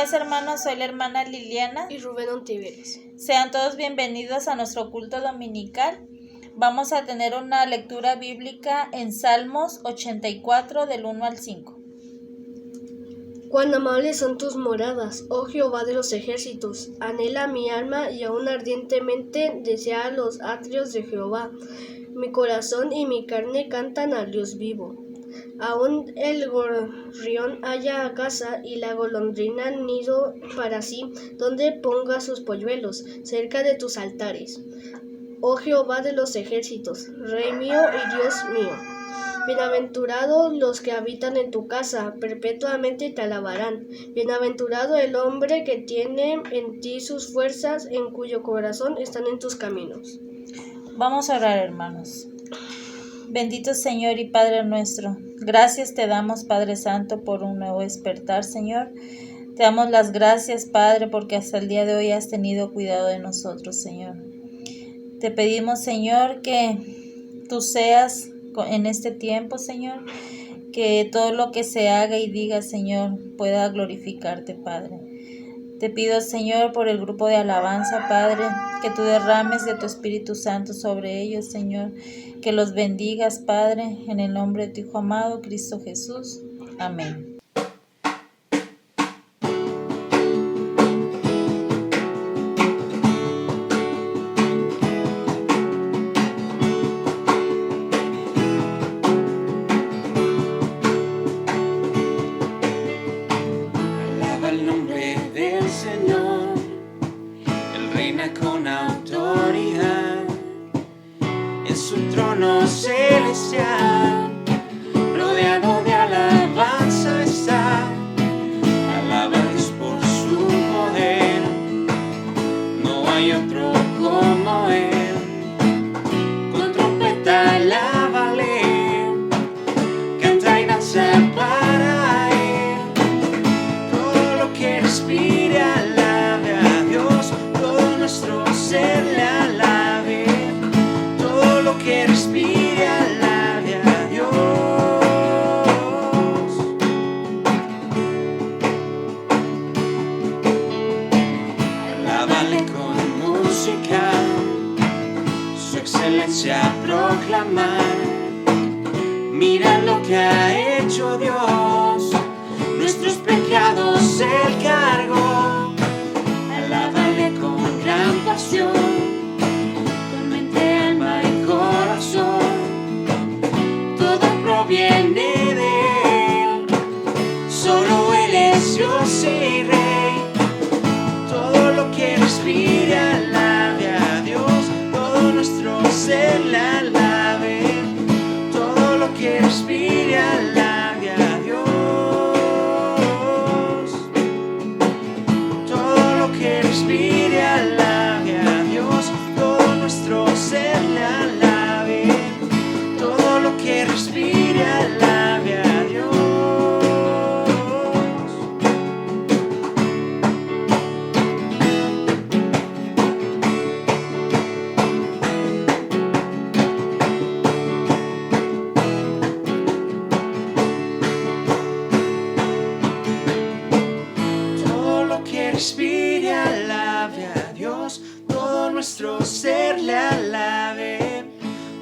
días, hermanos, soy la hermana Liliana y Rubén Ontiveros. Sean todos bienvenidos a nuestro culto dominical. Vamos a tener una lectura bíblica en Salmos 84 del 1 al 5. Cuán amables son tus moradas, oh Jehová de los ejércitos. Anhela mi alma y aún ardientemente desea los atrios de Jehová. Mi corazón y mi carne cantan al Dios vivo. Aún el gorrión halla casa y la golondrina nido para sí, donde ponga sus polluelos, cerca de tus altares. Oh Jehová de los ejércitos, Rey mío y Dios mío. Bienaventurados los que habitan en tu casa, perpetuamente te alabarán. Bienaventurado el hombre que tiene en ti sus fuerzas, en cuyo corazón están en tus caminos. Vamos a orar, hermanos. Bendito Señor y Padre nuestro, gracias te damos, Padre Santo, por un nuevo despertar, Señor. Te damos las gracias, Padre, porque hasta el día de hoy has tenido cuidado de nosotros, Señor. Te pedimos, Señor, que tú seas en este tiempo, Señor, que todo lo que se haga y diga, Señor, pueda glorificarte, Padre. Te pido, Señor, por el grupo de alabanza, Padre, que tú derrames de tu Espíritu Santo sobre ellos, Señor, que los bendigas, Padre, en el nombre de tu Hijo amado, Cristo Jesús. Amén. Con autoridad en su trono celestial, rodeado de alabanza está. Alaba a Dios por su poder, no hay otro como él. Con trompeta alábale, canta y danza para él. Todo lo que respire alabe a Dios, nuestro ser le alabe, todo lo que respire alabe a Dios. Alábale con música, su excelencia proclamar. Mira lo que ha hecho Dios, nuestros pecados él cargó. Alábale con gran pasión, con mente, alma y corazón. Todo proviene de él, solo él es Dios y Rey. Todo lo que respire alabe a Dios, todo nuestro ser le alabe. Todo lo que respire alabe a Dios. Todo lo que respire alabe a Dios, todo nuestro ser le alabe, todo lo que respire alabe a Dios. Todo lo que respire alabe a Dios, todo nuestro ser le alabe.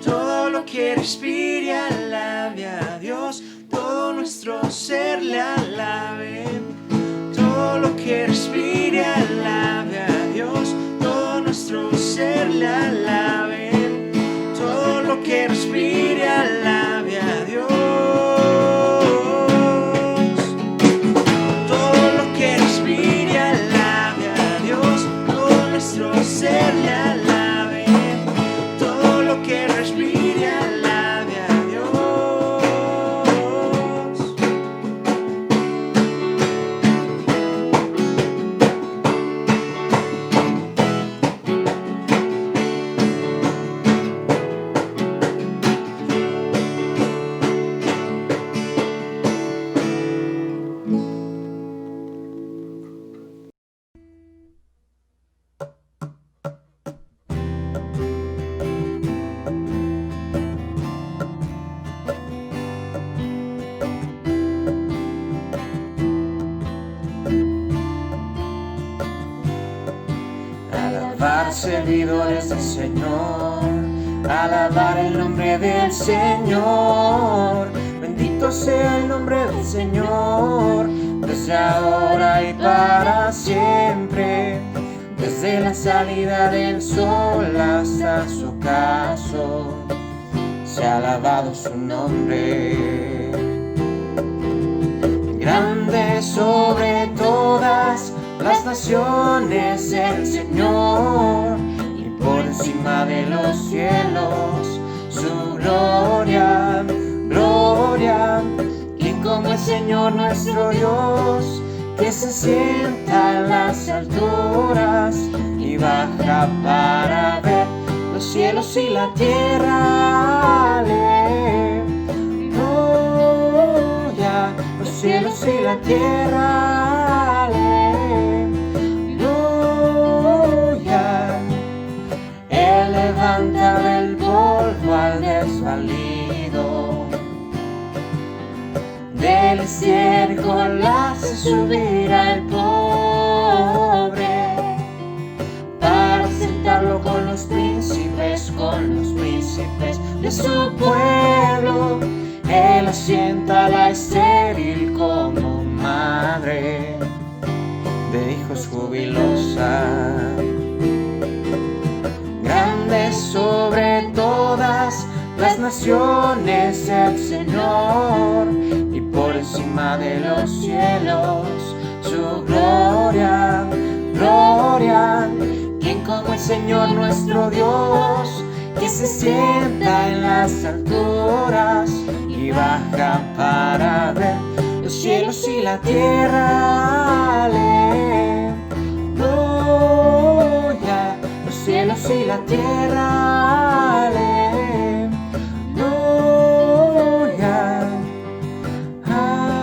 Todo lo que respire alabe a Dios, todo nuestro ser le alabe. Todo lo que respire alabe a Dios, todo nuestro ser le alabe. Todo lo que respire alabe a Dios. Todo lo que respire alabe a Dios, todo nuestro ser le alabe. Todo lo que respire alabe a Dios. servidores del Señor, alabar el nombre del Señor. Bendito sea el nombre del Señor, desde ahora y para siempre. Desde la salida del sol hasta su ocaso, se ha alabado su nombre. Grande sobre todas las naciones el Señor, y por encima de los cielos su gloria, gloria. ¿Quién como el Señor nuestro Dios, que se sienta en las alturas y baja para ver los cielos y la tierra? Aleluya, los cielos y la tierra. Aleluya. Él levanta del polvo al desvalido, del estiércol hace subir al pobre, para sentarlo con los príncipes de su pueblo. Él asienta a la estéril como madre de hijos jubilosa. Grande sobre todas las naciones el Señor, y por encima de los cielos su gloria, gloria. ¿Quién como el Señor nuestro Dios, que se sienta en las alturas y baja para ver los cielos y la tierra? Aleluya, los cielos y la tierra. Aleluya. Amén.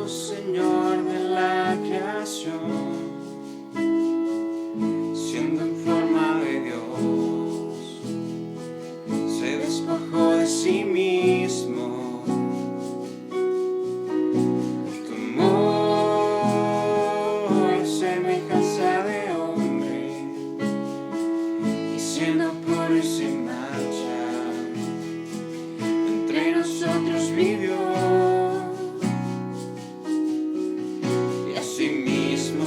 Señor de la creación, siendo en forma de Dios, se despojó de sí mismo y tomó semejanza de hombre, y siendo puro y sin mancha, entre nosotros vivió. Mismo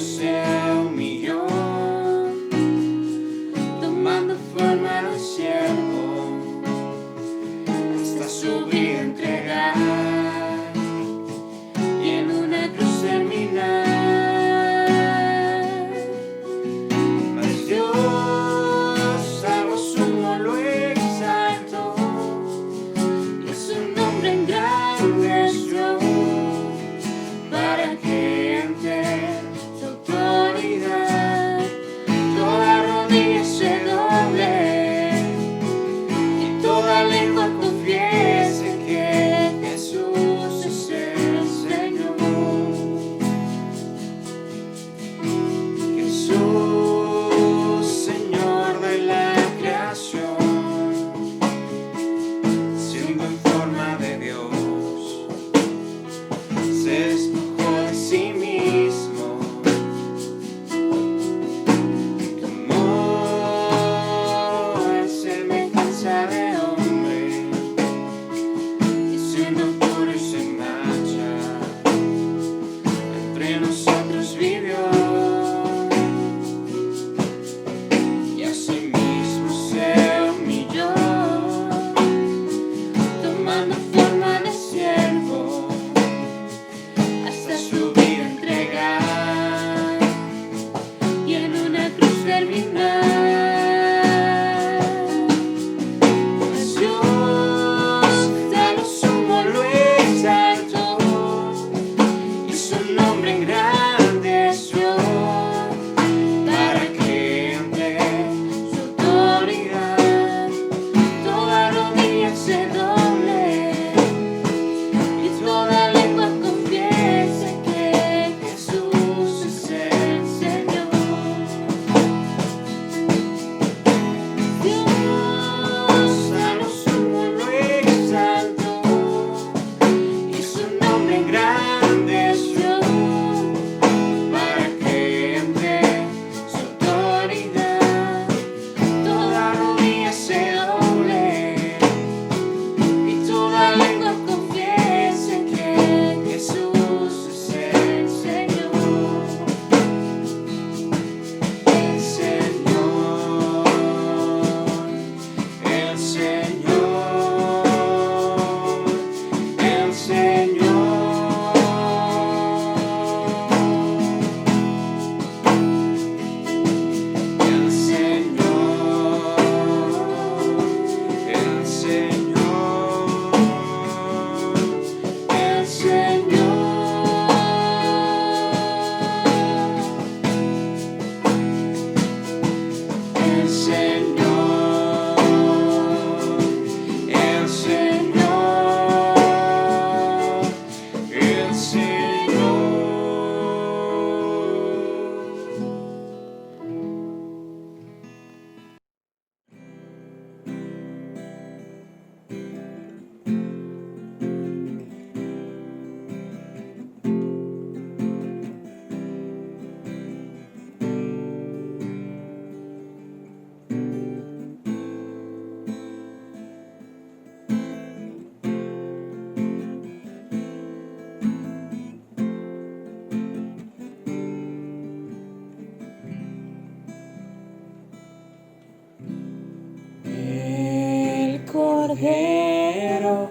Cordero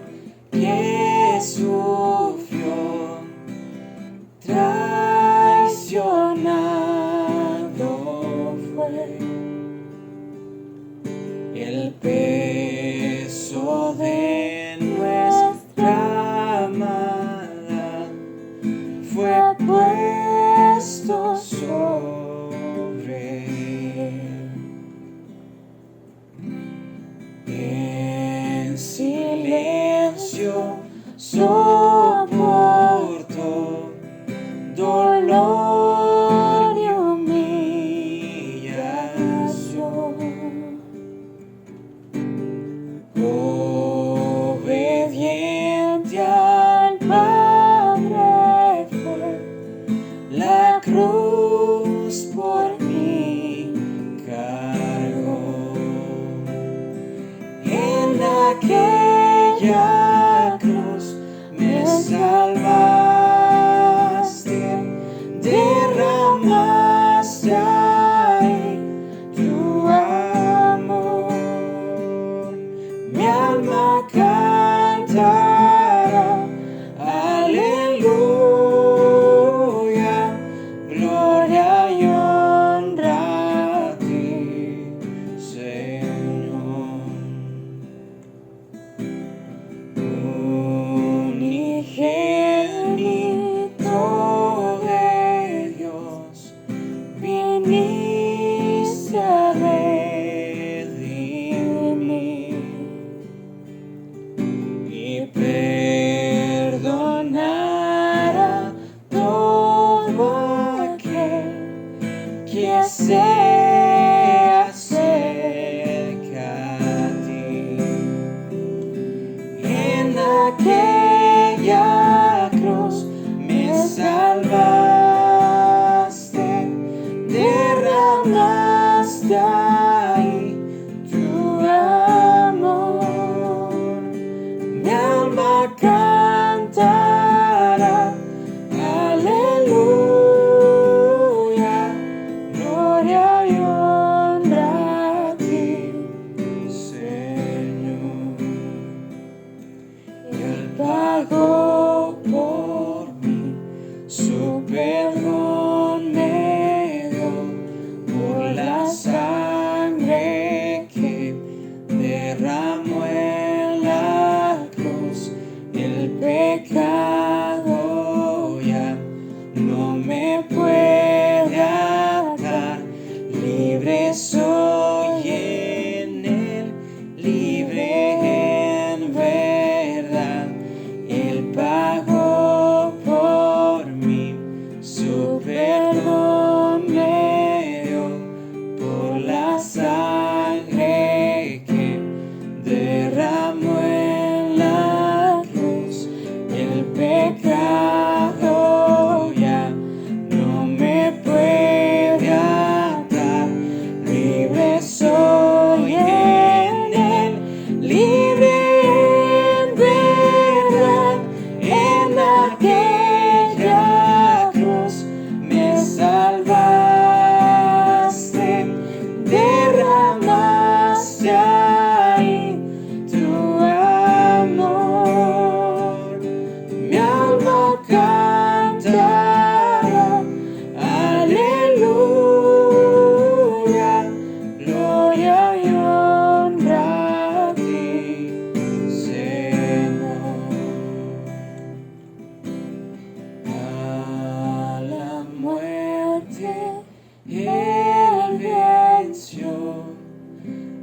que sufrió, traicionado fue. El peso de nuestra maldad fue puesto sobre él. En silencio soportó dolor y humillación. Obediente al Padre fue, la cruz por mí cargó. En aquella cruz me salvaste, derramaste ahí tu amor. Mi alma cantará, aleluya, gloria y honra a ti, Señor. Unigénito de Dios, viniste a redimir y perdonar a todo aquel que se acerca a ti. En aquella cruz me salvaste, derramaste ahí tu amor. Mi alma cantará, aleluya, gloria y honra a ti, Señor. Él pagó por mí, su perdón me dio, por la sangre que derramó en la cruz. El pecado ya no me puede atar, libre soy en él, libre en verdad. Él pagó por mí, su perdón me dio, por la sangre que derramó en la cruz. El pecado ya no me puede atar, libre soy en él, libre en verdad. En aquella cruz me salvaste, derramaste ahí tu amor. Mi alma cantará, aleluya, gloria y honra a ti, Señor. A la muerte él venció,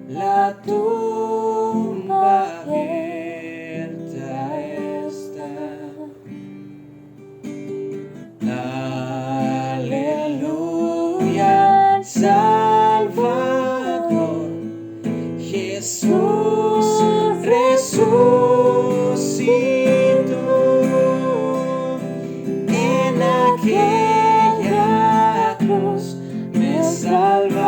la tumba abierta está. Aleluya, el Salvador, Jesús resucitó. En aquella cruz me salvaste,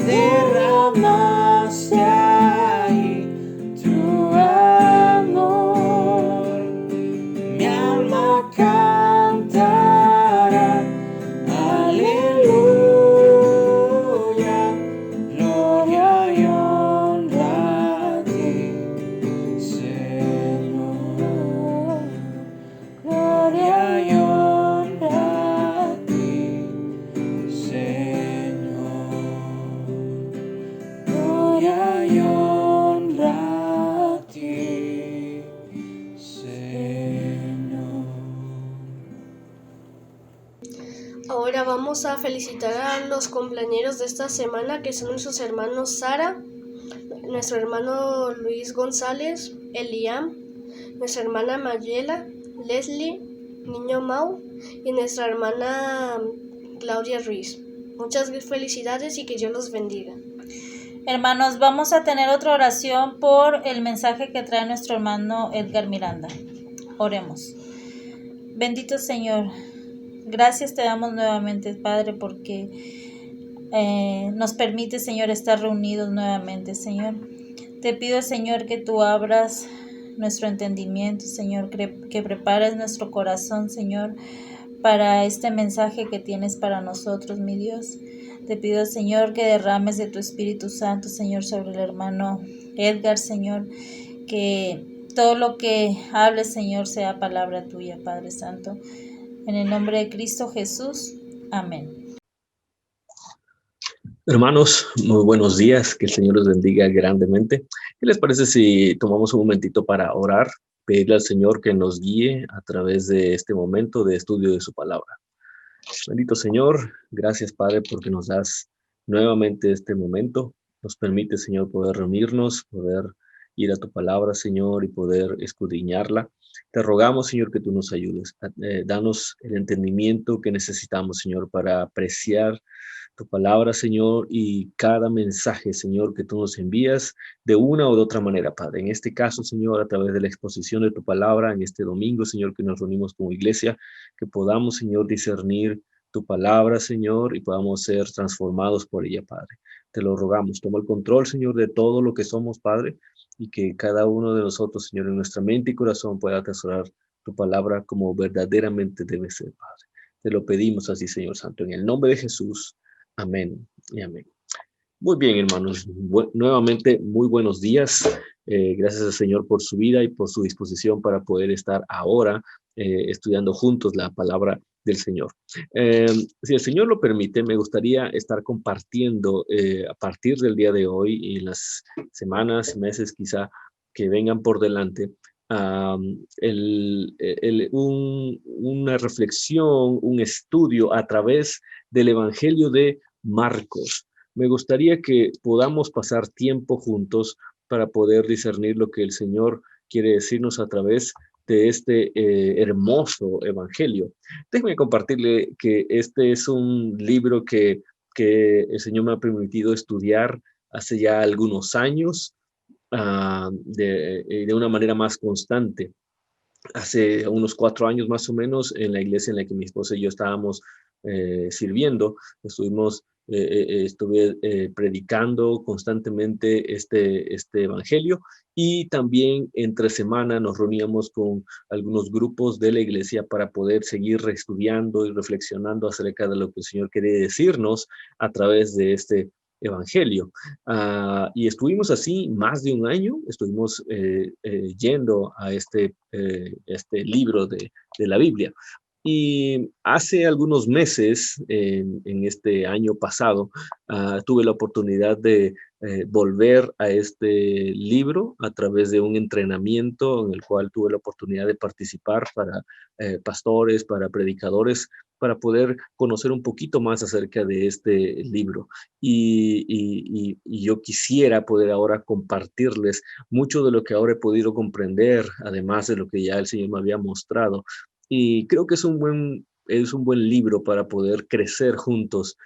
derramaste ahí tu amor. Mi alma cantará, aleluya. Ahora vamos a felicitar a los compañeros de esta semana, que son nuestros hermanos Sara, nuestro hermano Luis González, Eliam, nuestra hermana Mayela, Leslie, Niño Mau y nuestra hermana Claudia Ruiz. Muchas felicidades y que Dios los bendiga. Hermanos, vamos a tener otra oración por el mensaje que trae nuestro hermano Edgar Miranda. Oremos. Bendito Señor, gracias te damos nuevamente, Padre, porque nos permite, Señor, estar reunidos nuevamente, Señor. Te pido, Señor, que tú abras nuestro entendimiento, Señor, que prepares nuestro corazón, Señor, para este mensaje que tienes para nosotros, mi Dios. Te pido, Señor, que derrames de tu Espíritu Santo, Señor, sobre el hermano Edgar, Señor, que todo lo que hables, Señor, sea palabra tuya, Padre Santo. En el nombre de Cristo Jesús. Amén. Hermanos, muy buenos días, que el Señor los bendiga grandemente. ¿Qué les parece si tomamos un momentito para orar, pedirle al Señor que nos guíe a través de este momento de estudio de su palabra? Bendito Señor, gracias Padre porque nos das nuevamente este momento. Nos permite, Señor, poder reunirnos, poder ir a tu palabra, Señor, y poder escudriñarla. Te rogamos, Señor, que tú nos ayudes. Danos el entendimiento que necesitamos, Señor, para apreciar tu palabra, Señor, y cada mensaje, Señor, que tú nos envías de una o de otra manera, Padre. En este caso, Señor, a través de la exposición de tu palabra, en este domingo, Señor, que nos reunimos como iglesia, que podamos, Señor, discernir tu palabra, Señor, y podamos ser transformados por ella, Padre. Te lo rogamos. Toma el control, Señor, de todo lo que somos, Padre, y que cada uno de nosotros, Señor, en nuestra mente y corazón pueda atesorar tu palabra como verdaderamente debe ser, Padre. Te lo pedimos así, Señor Santo, en el nombre de Jesús. Amén y amén. Muy bien, hermanos. Nuevamente, muy buenos días. Gracias al Señor por su vida y por su disposición para poder estar ahora estudiando juntos la palabra del Señor. Si el Señor lo permite, me gustaría estar compartiendo a partir del día de hoy y las semanas y meses quizá que vengan por delante, una reflexión, un estudio a través del Evangelio de Marcos. Me gustaría que podamos pasar tiempo juntos para poder discernir lo que el Señor quiere decirnos a través de este hermoso evangelio. Déjeme compartirle que este es un libro que el Señor me ha permitido estudiar hace ya algunos años de una manera más constante. Hace unos 4 años más o menos, en la iglesia en la que mi esposa y yo estábamos sirviendo, estuve predicando constantemente este evangelio, y también entre semana nos reuníamos con algunos grupos de la iglesia para poder seguir estudiando y reflexionando acerca de lo que el Señor quiere decirnos a través de este evangelio. Y estuvimos así más de un año, estuvimos yendo a este libro de la Biblia. Y hace algunos meses, en este año pasado, tuve la oportunidad de volver a este libro a través de un entrenamiento en el cual tuve la oportunidad de participar para pastores, para predicadores, para poder conocer un poquito más acerca de este libro. Y yo quisiera poder ahora compartirles mucho de lo que ahora he podido comprender, además de lo que ya el Señor me había mostrado. Y creo que es un buen libro para poder crecer juntos,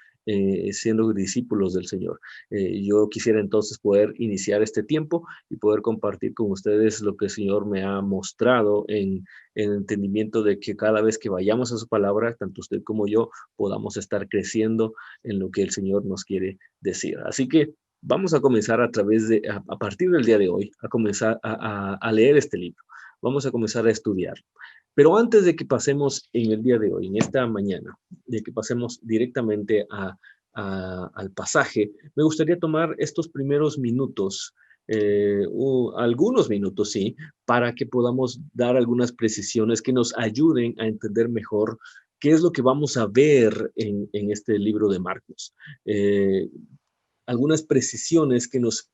siendo discípulos del Señor. Yo quisiera entonces poder iniciar este tiempo y poder compartir con ustedes lo que el Señor me ha mostrado en entendimiento de que cada vez que vayamos a su palabra, tanto usted como yo, podamos estar creciendo en lo que el Señor nos quiere decir. Así que vamos a comenzar a partir del día de hoy, a comenzar a leer este libro. Vamos a comenzar a estudiar. Pero antes de que pasemos en el día de hoy, en esta mañana, de que pasemos directamente al pasaje, me gustaría tomar estos primeros minutos, algunos minutos, sí, para que podamos dar algunas precisiones que nos ayuden a entender mejor qué es lo que vamos a ver en este libro de Marcos. algunas precisiones que nos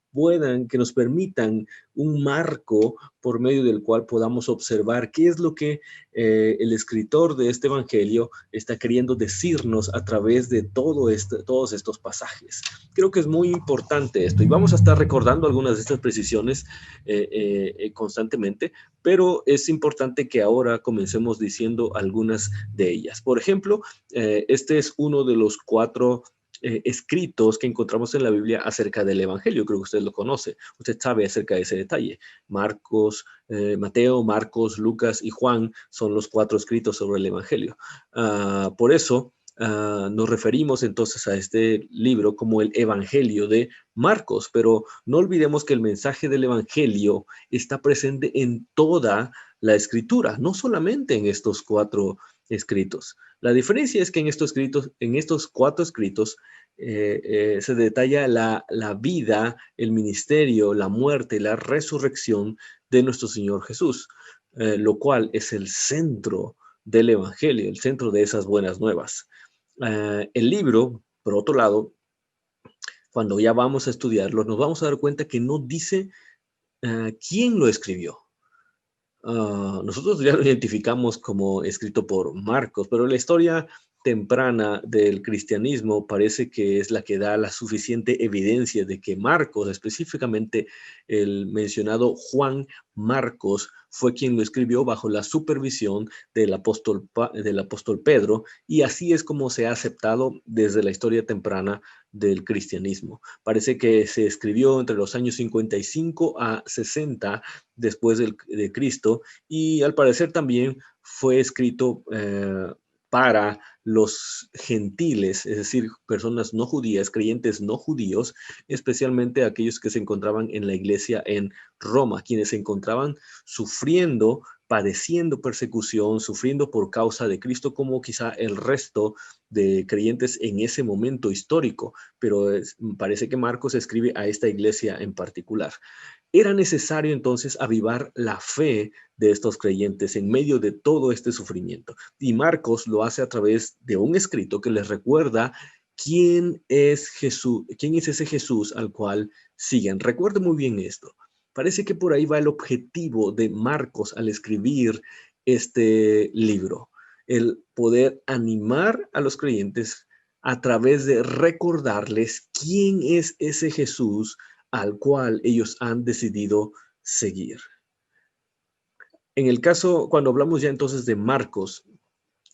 permitan un marco por medio del cual podamos observar qué es lo que el escritor de este evangelio está queriendo decirnos a través de todos estos pasajes. Creo que es muy importante esto y vamos a estar recordando algunas de estas precisiones constantemente, pero es importante que ahora comencemos diciendo algunas de ellas. Por ejemplo, este es uno de los 4 escritos que encontramos en la Biblia acerca del Evangelio. Creo que usted lo conoce. Usted sabe acerca de ese detalle. Mateo, Marcos, Lucas y Juan son los 4 escritos sobre el Evangelio. Por eso nos referimos entonces a este libro como el Evangelio de Marcos, pero no olvidemos que el mensaje del Evangelio está presente en toda la Escritura, no solamente en estos 4 escritos. La diferencia es que en estos 4 escritos se detalla la vida, el ministerio, la muerte, la resurrección de nuestro Señor Jesús, lo cual es el centro del Evangelio, el centro de esas buenas nuevas. El libro, por otro lado, cuando ya vamos a estudiarlo, nos vamos a dar cuenta que no dice quién lo escribió. Nosotros ya lo identificamos como escrito por Marcos, pero la historia temprana del cristianismo parece que es la que da la suficiente evidencia de que Marcos, específicamente el mencionado Juan Marcos, fue quien lo escribió bajo la supervisión del apóstol Pedro, y así es como se ha aceptado desde la historia temprana del cristianismo. Parece que se escribió entre los años 55 a 60 después de Cristo, y al parecer también fue escrito para los gentiles, es decir, personas no judías, creyentes no judíos, especialmente aquellos que se encontraban en la iglesia en Roma, quienes se encontraban sufriendo, padeciendo persecución, sufriendo por causa de Cristo, como quizá el resto de creyentes en ese momento histórico, pero parece que Marcos escribe a esta iglesia en particular. Era necesario entonces avivar la fe de estos creyentes en medio de todo este sufrimiento. Y Marcos lo hace a través de un escrito que les recuerda quién es Jesús, quién es ese Jesús al cual siguen. Recuerde muy bien esto. Parece que por ahí va el objetivo de Marcos al escribir este libro, el poder animar a los creyentes a través de recordarles quién es ese Jesús al cual ellos han decidido seguir. En el caso, cuando hablamos ya entonces de Marcos,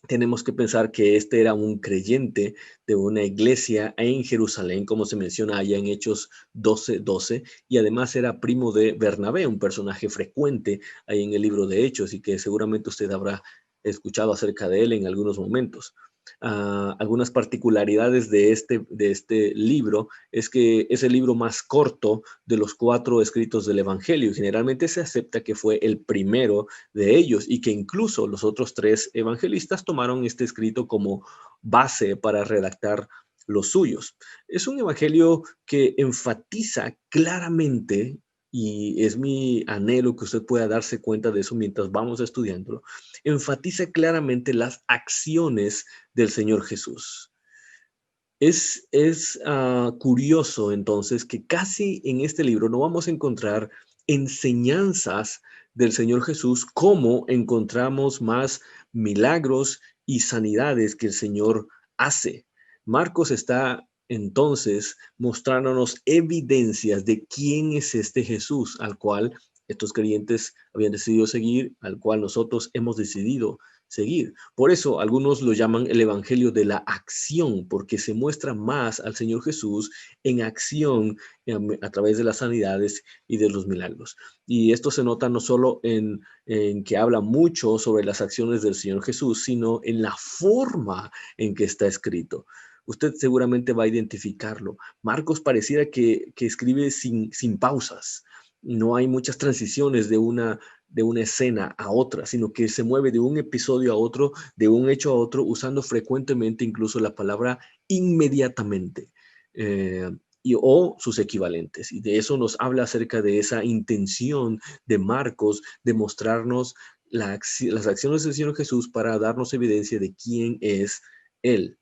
tenemos que pensar que este era un creyente de una iglesia en Jerusalén, como se menciona allá en Hechos 12:12, y además era primo de Bernabé, un personaje frecuente ahí en el libro de Hechos y que seguramente usted habrá escuchado acerca de él en algunos momentos. Algunas particularidades de este libro es que es el libro más corto de los 4 escritos del Evangelio. Generalmente se acepta que fue el primero de ellos y que incluso los otros 3 evangelistas tomaron este escrito como base para redactar los suyos. Es un evangelio que enfatiza claramente, y es mi anhelo que usted pueda darse cuenta de eso mientras vamos estudiándolo, enfatiza claramente las acciones del Señor Jesús. Es curioso entonces que casi en este libro no vamos a encontrar enseñanzas del Señor Jesús como encontramos más milagros y sanidades que el Señor hace. Marcos está entonces mostrándonos evidencias de quién es este Jesús al cual estos creyentes habían decidido seguir, al cual nosotros hemos decidido seguir. Por eso algunos lo llaman el evangelio de la acción, porque se muestra más al Señor Jesús en acción a través de las sanidades y de los milagros. Y esto se nota no solo en que habla mucho sobre las acciones del Señor Jesús, sino en la forma en que está escrito. Usted seguramente va a identificarlo. Marcos pareciera que escribe sin pausas. No hay muchas transiciones de una escena a otra, sino que se mueve de un episodio a otro, de un hecho a otro, usando frecuentemente incluso la palabra inmediatamente o sus equivalentes. Y de eso nos habla acerca de esa intención de Marcos de mostrarnos las acciones del Señor Jesús para darnos evidencia de quién es Él.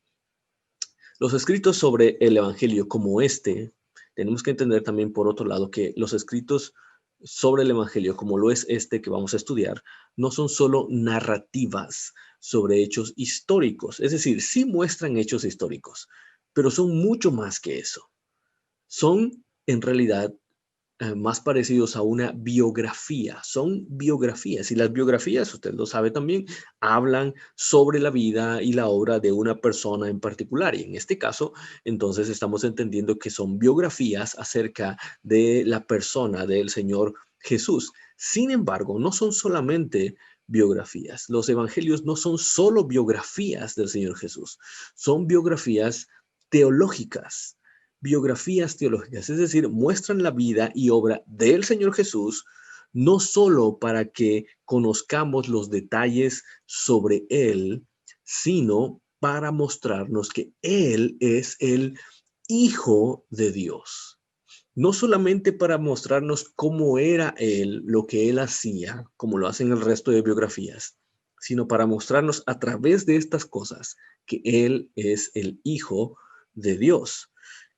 Los escritos sobre el Evangelio como este tenemos que entender también, por otro lado, que los escritos sobre el Evangelio, como lo es este que vamos a estudiar, no son solo narrativas sobre hechos históricos. Es decir, sí muestran hechos históricos, pero son mucho más que eso. Son, en realidad, más parecidos a una biografía. Son biografías, y las biografías, usted lo sabe también, hablan sobre la vida y la obra de una persona en particular. Y en este caso, entonces estamos entendiendo que son biografías acerca de la persona del Señor Jesús. Sin embargo, no son solamente biografías. Los evangelios no son solo biografías del Señor Jesús, son biografías teológicas. Biografías teológicas, es decir, muestran la vida y obra del Señor Jesús, no solo para que conozcamos los detalles sobre Él, sino para mostrarnos que Él es el Hijo de Dios. No solamente para mostrarnos cómo era Él, lo que Él hacía, como lo hacen el resto de biografías, sino para mostrarnos a través de estas cosas que Él es el Hijo de Dios.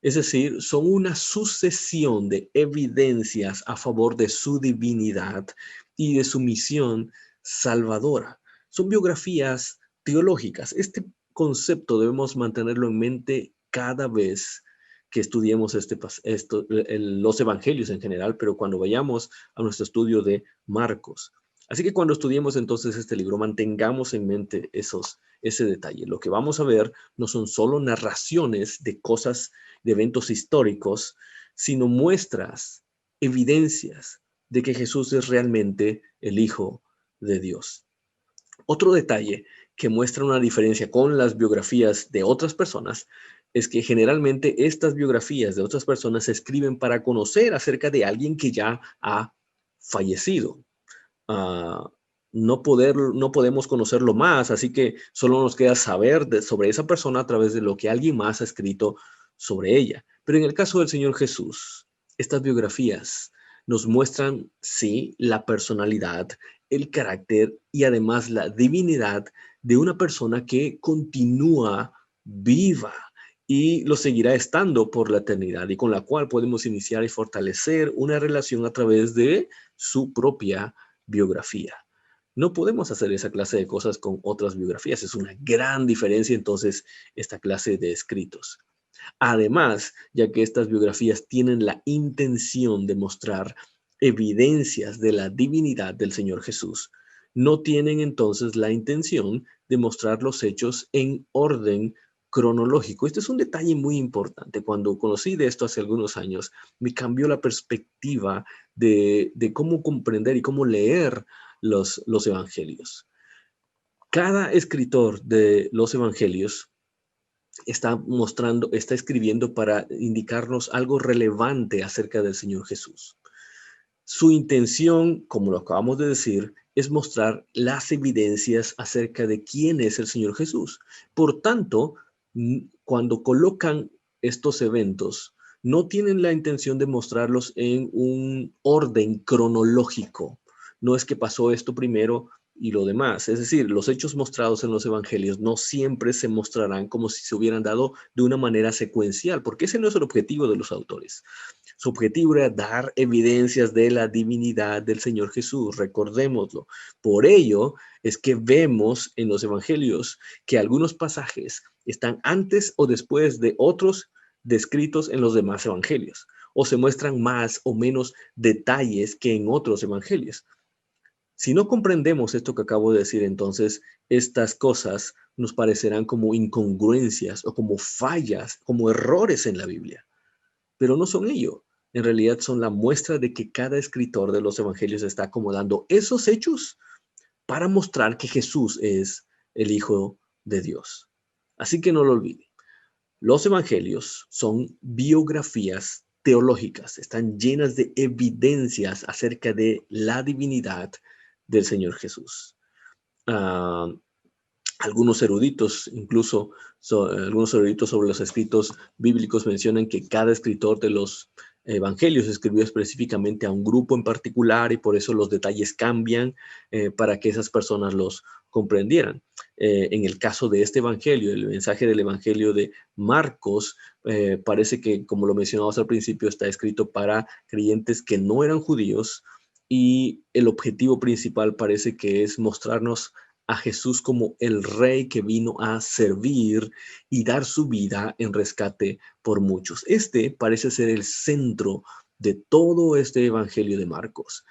Es decir, son una sucesión de evidencias a favor de su divinidad y de su misión salvadora. Son biografías teológicas. Este concepto debemos mantenerlo en mente cada vez que estudiemos los evangelios en general, pero cuando vayamos a nuestro estudio de Marcos. Así que cuando estudiemos entonces este libro, mantengamos en mente ese detalle. Lo que vamos a ver no son solo narraciones de cosas, de eventos históricos, sino muestras, evidencias de que Jesús es realmente el Hijo de Dios. Otro detalle que muestra una diferencia con las biografías de otras personas es que generalmente estas biografías de otras personas se escriben para conocer acerca de alguien que ya ha fallecido. No podemos conocerlo más, así que solo nos queda saber sobre esa persona a través de lo que alguien más ha escrito sobre ella. Pero en el caso del Señor Jesús, estas biografías nos muestran, sí, la personalidad, el carácter y además la divinidad de una persona que continúa viva y lo seguirá estando por la eternidad y con la cual podemos iniciar y fortalecer una relación a través de su propia biografía. No podemos hacer esa clase de cosas con otras biografías. Es una gran diferencia entonces esta clase de escritos. Además, ya que estas biografías tienen la intención de mostrar evidencias de la divinidad del Señor Jesús, no tienen entonces la intención de mostrar los hechos en orden cronológico. Este es un detalle muy importante. Cuando conocí de esto hace algunos años, me cambió la perspectiva de cómo comprender y cómo leer los evangelios. Cada escritor de los evangelios está escribiendo para indicarnos algo relevante acerca del Señor Jesús. Su intención, como lo acabamos de decir, es mostrar las evidencias acerca de quién es el Señor Jesús. Por tanto, cuando colocan estos eventos, no tienen la intención de mostrarlos en un orden cronológico. No es que pasó esto primero y lo demás. Es decir, los hechos mostrados en los evangelios no siempre se mostrarán como si se hubieran dado de una manera secuencial, porque ese no es el objetivo de los autores. Su objetivo era dar evidencias de la divinidad del Señor Jesús, recordémoslo. Por ello es que vemos en los evangelios que algunos pasajes están antes o después de otros descritos en los demás evangelios, o se muestran más o menos detalles que en otros evangelios. Si no comprendemos esto que acabo de decir, entonces estas cosas nos parecerán como incongruencias o como fallas, como errores en la Biblia. Pero no son ello. En realidad son la muestra de que cada escritor de los evangelios está acomodando esos hechos para mostrar que Jesús es el Hijo de Dios. Así que no lo olviden. Los evangelios son biografías teológicas, están llenas de evidencias acerca de la divinidad del Señor Jesús. Algunos eruditos, algunos eruditos sobre los escritos bíblicos mencionan que cada escritor de los evangelio se escribió específicamente a un grupo en particular y por eso los detalles cambian para que esas personas los comprendieran. En el caso de este evangelio, el mensaje del evangelio de Marcos, parece que, como lo mencionamos al principio, está escrito para creyentes que no eran judíos y el objetivo principal parece que es mostrarnos a Jesús como el rey que vino a servir y dar su vida en rescate por muchos. Este parece ser el centro de todo este evangelio de Marcos.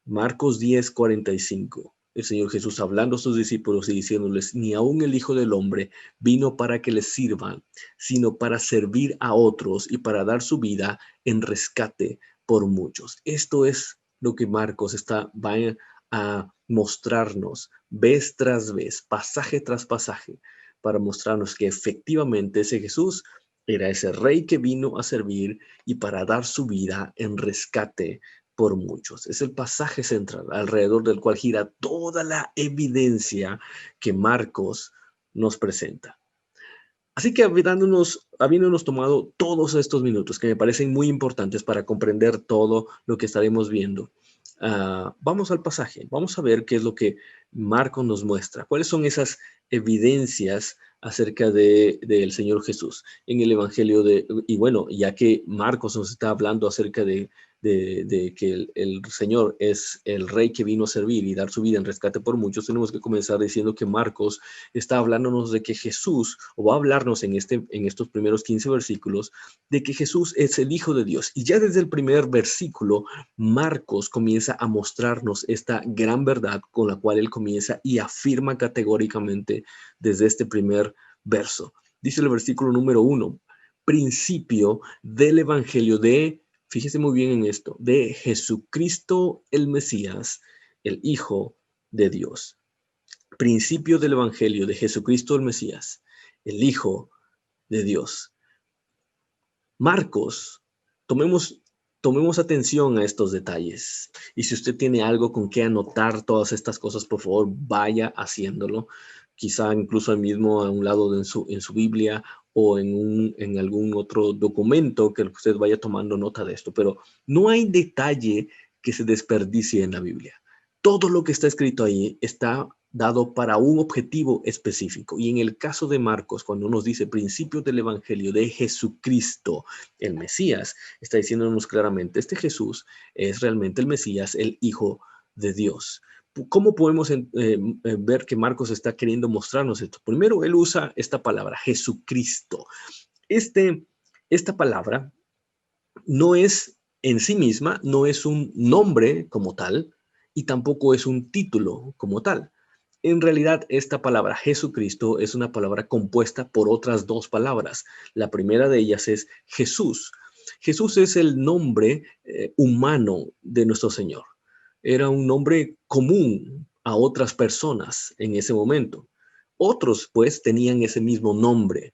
Marcos 10:45. El Señor Jesús hablando a sus discípulos y diciéndoles: ni aun el Hijo del Hombre vino para que les sirvan, sino para servir a otros y para dar su vida en rescate por muchos. Esto es lo que Marcos va a mostrarnos vez tras vez, pasaje tras pasaje, para mostrarnos que efectivamente ese Jesús era ese rey que vino a servir y para dar su vida en rescate por muchos. Es el pasaje central alrededor del cual gira toda la evidencia que Marcos nos presenta. Así que habiéndonos tomado todos estos minutos que me parecen muy importantes para comprender todo lo que estaremos viendo, vamos al pasaje, vamos a ver qué es lo que Marcos nos muestra, cuáles son esas evidencias acerca del Señor Jesús en el Evangelio y bueno, ya que Marcos nos está hablando acerca de que el Señor es el rey que vino a servir y dar su vida en rescate por muchos, tenemos que comenzar diciendo que Marcos está hablándonos de que Jesús, o va a hablarnos en estos primeros 15 versículos, de que Jesús es el Hijo de Dios. Y ya desde el primer versículo, Marcos comienza a mostrarnos esta gran verdad con la cual él comienza y afirma categóricamente desde este primer verso. Dice el versículo número 1, principio del Evangelio fíjese muy bien en esto, de Jesucristo el Mesías, el Hijo de Dios. Principio del Evangelio de Jesucristo el Mesías, el Hijo de Dios. Marcos, tomemos atención a estos detalles. Y si usted tiene algo con que anotar todas estas cosas, por favor, vaya haciéndolo. Quizá incluso ahí mismo a un lado en su Biblia o en algún otro documento que usted vaya tomando nota de esto. Pero no hay detalle que se desperdicie en la Biblia. Todo lo que está escrito ahí está dado para un objetivo específico. Y en el caso de Marcos, cuando nos dice principios del Evangelio de Jesucristo, el Mesías, está diciéndonos claramente, este Jesús es realmente el Mesías, el Hijo de Dios. ¿Cómo podemos ver que Marcos está queriendo mostrarnos esto? Primero, él usa esta palabra, Jesucristo. Esta palabra no es en sí misma, no es un nombre como tal, y tampoco es un título como tal. En realidad, esta palabra Jesucristo es una palabra compuesta por otras dos palabras. La primera de ellas es Jesús. Jesús es el nombre humano de nuestro Señor. Era un nombre común a otras personas en ese momento. Otros, pues, tenían ese mismo nombre.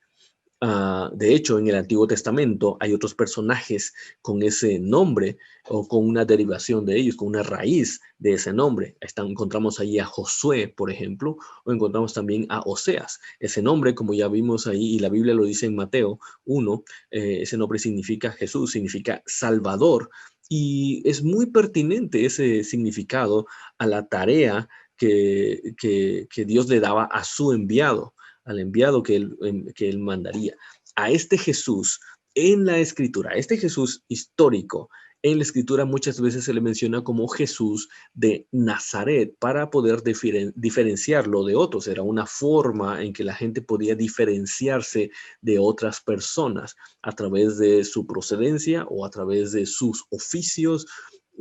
De hecho, en el Antiguo Testamento hay otros personajes con ese nombre o con una derivación de ellos, con una raíz de ese nombre. Encontramos ahí a Josué, por ejemplo, o encontramos también a Oseas. Ese nombre, como ya vimos ahí, y la Biblia lo dice en Mateo 1, ese nombre significa Jesús, significa Salvador. Y es muy pertinente ese significado a la tarea que Dios le daba a su enviado, al enviado que él mandaría. A este Jesús en la Escritura, a este Jesús histórico, en la Escritura muchas veces se le menciona como Jesús de Nazaret para poder diferenciarlo de otros. Era una forma en que la gente podía diferenciarse de otras personas a través de su procedencia o a través de sus oficios,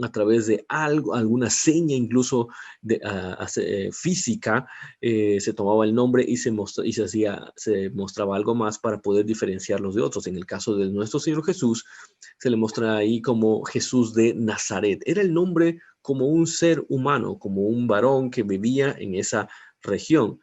a través de alguna seña incluso física, se tomaba el nombre y se mostraba algo más para poder diferenciarlos de otros. En el caso de nuestro Señor Jesús, se le muestra ahí como Jesús de Nazaret. Era el nombre como un ser humano, como un varón que vivía en esa región.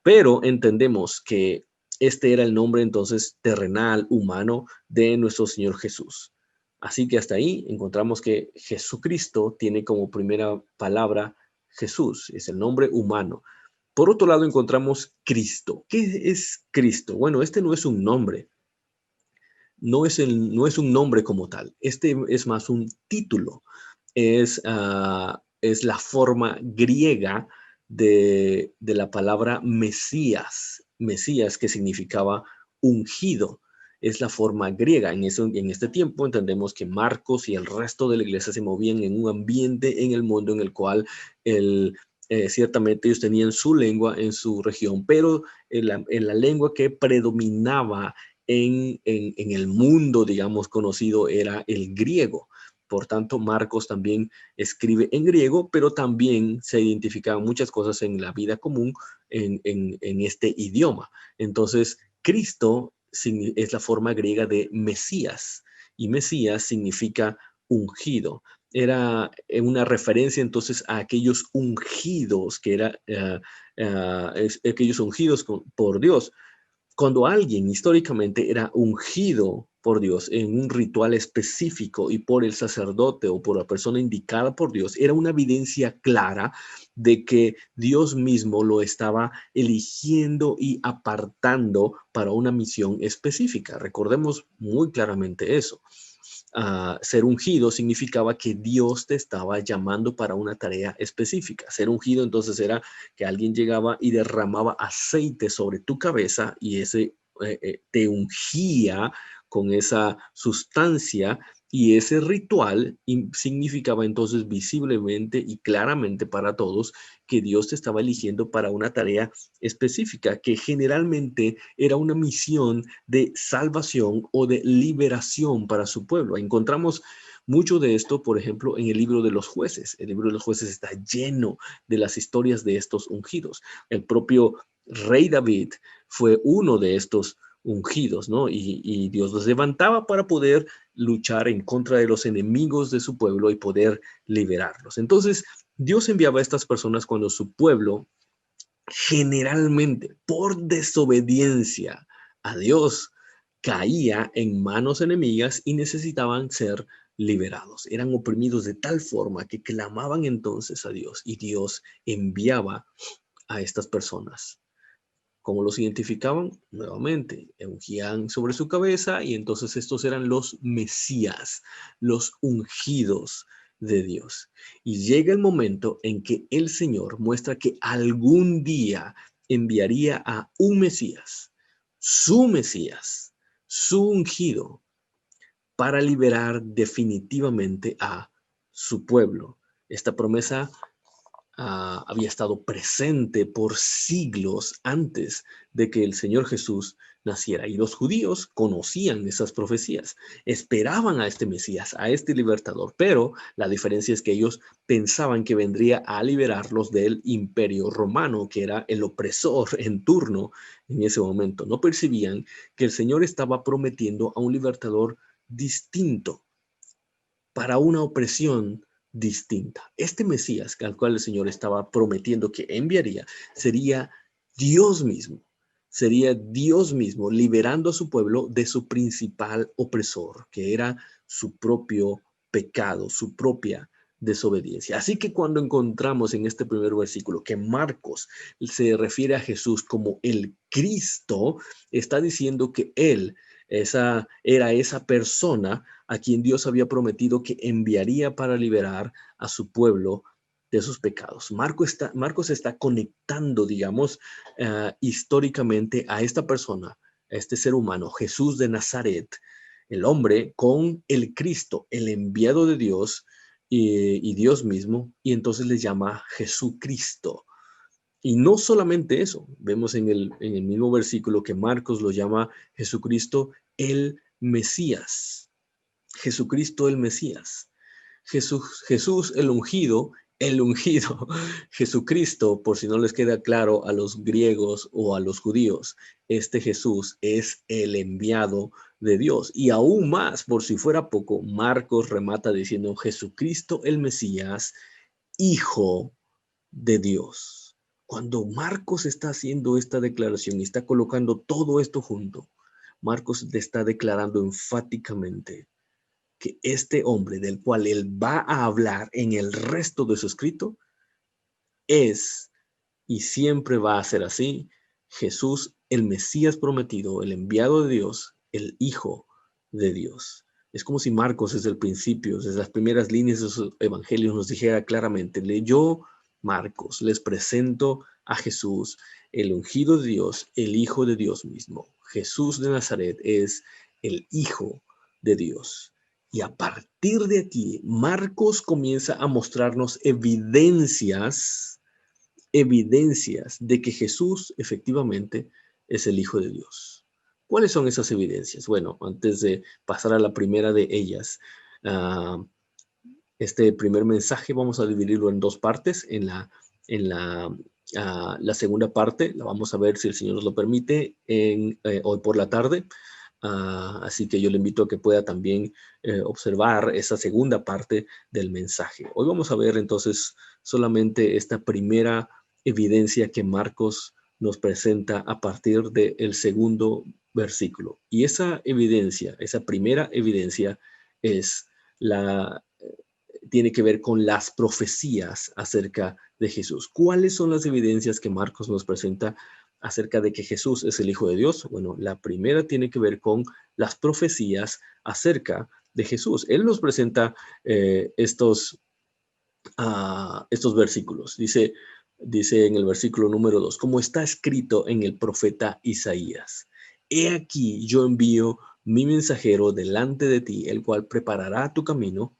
Pero entendemos que este era el nombre entonces terrenal, humano de nuestro Señor Jesús. Así que hasta ahí encontramos que Jesucristo tiene como primera palabra Jesús, es el nombre humano. Por otro lado encontramos Cristo. ¿Qué es Cristo? Bueno, este no es un nombre. no es un nombre como tal. Este es más un título. Es la forma griega de la palabra Mesías. Mesías, que significaba ungido. Es la forma griega. En este tiempo entendemos que Marcos y el resto de la iglesia se movían en un ambiente en el mundo en el cual ciertamente ellos tenían su lengua en su región, pero en la lengua que predominaba en el mundo, digamos, conocido era el griego. Por tanto, Marcos también escribe en griego, pero también se identificaban muchas cosas en la vida común en este idioma. Entonces, Cristo es la forma griega de Mesías, y Mesías significa ungido. Era una referencia entonces a aquellos ungidos, que era aquellos ungidos por Dios. Cuando alguien históricamente era ungido por Dios en un ritual específico y por el sacerdote o por la persona indicada por Dios, era una evidencia clara de que Dios mismo lo estaba eligiendo y apartando para una misión específica. Recordemos muy claramente eso. Ser ungido significaba que Dios te estaba llamando para una tarea específica. Ser ungido entonces era que alguien llegaba y derramaba aceite sobre tu cabeza y ese te ungía con esa sustancia, y ese ritual significaba entonces visiblemente y claramente para todos que Dios te estaba eligiendo para una tarea específica, que generalmente era una misión de salvación o de liberación para su pueblo. Encontramos mucho de esto, por ejemplo, en el libro de los jueces. El libro de los jueces está lleno de las historias de estos ungidos. El propio rey David fue uno de estos ungidos, ¿no? Y Dios los levantaba para poder luchar en contra de los enemigos de su pueblo y poder liberarlos. Entonces, Dios enviaba a estas personas cuando su pueblo, generalmente por desobediencia a Dios, caía en manos enemigas y necesitaban ser liberados. Eran oprimidos de tal forma que clamaban entonces a Dios, y Dios enviaba a estas personas. ¿Cómo los identificaban? Nuevamente, ungían sobre su cabeza, y entonces estos eran los Mesías, los ungidos de Dios. Y llega el momento en que el Señor muestra que algún día enviaría a un Mesías, su ungido, para liberar definitivamente a su pueblo. Esta promesa había estado presente por siglos antes de que el Señor Jesús naciera. Y los judíos conocían esas profecías, esperaban a este Mesías, a este libertador, pero la diferencia es que ellos pensaban que vendría a liberarlos del imperio romano, que era el opresor en turno en ese momento. No percibían que el Señor estaba prometiendo a un libertador distinto para una opresión distinta. Este Mesías al cual el Señor estaba prometiendo que enviaría sería Dios mismo. Sería Dios mismo liberando a su pueblo de su principal opresor, que era su propio pecado, su propia desobediencia. Así que cuando encontramos en este primer versículo que Marcos se refiere a Jesús como el Cristo, está diciendo que Él era esa persona a quien Dios había prometido que enviaría para liberar a su pueblo de sus pecados. Marcos está conectando, digamos, históricamente a esta persona, a este ser humano, Jesús de Nazaret, el hombre, con el Cristo, el enviado de Dios y Dios mismo, y entonces le llama Jesucristo. Y no solamente eso, vemos en el mismo versículo que Marcos lo llama Jesucristo el Mesías. Jesucristo el Mesías. Jesús el ungido, Jesucristo, por si no les queda claro a los griegos o a los judíos, este Jesús es el enviado de Dios. Y aún más, por si fuera poco, Marcos remata diciendo Jesucristo el Mesías, Hijo de Dios. Cuando Marcos está haciendo esta declaración y está colocando todo esto junto, Marcos le está declarando enfáticamente que este hombre del cual él va a hablar en el resto de su escrito es y siempre va a ser así, Jesús, el Mesías prometido, el enviado de Dios, el Hijo de Dios. Es como si Marcos desde el principio, desde las primeras líneas de sus evangelios nos dijera claramente, yo, Marcos, les presento a Jesús, el ungido de Dios, el Hijo de Dios mismo. Jesús de Nazaret es el Hijo de Dios. Y a partir de aquí, Marcos comienza a mostrarnos evidencias de que Jesús efectivamente es el Hijo de Dios. ¿Cuáles son esas evidencias? Bueno, antes de pasar a la primera de ellas, este primer mensaje vamos a dividirlo en dos partes. La segunda parte la vamos a ver, si el Señor nos lo permite, hoy por la tarde. Así que yo le invito a que pueda también observar esa segunda parte del mensaje. Hoy vamos a ver entonces solamente esta primera evidencia que Marcos nos presenta a partir del segundo versículo. Y esa evidencia, esa primera evidencia tiene que ver con las profecías acerca de Jesús. ¿Cuáles son las evidencias que Marcos nos presenta acerca de que Jesús es el Hijo de Dios? Bueno, la primera tiene que ver con las profecías acerca de Jesús. Él nos presenta estos versículos. Dice en el versículo número 2, como está escrito en el profeta Isaías, he aquí yo envío mi mensajero delante de ti, el cual preparará tu camino.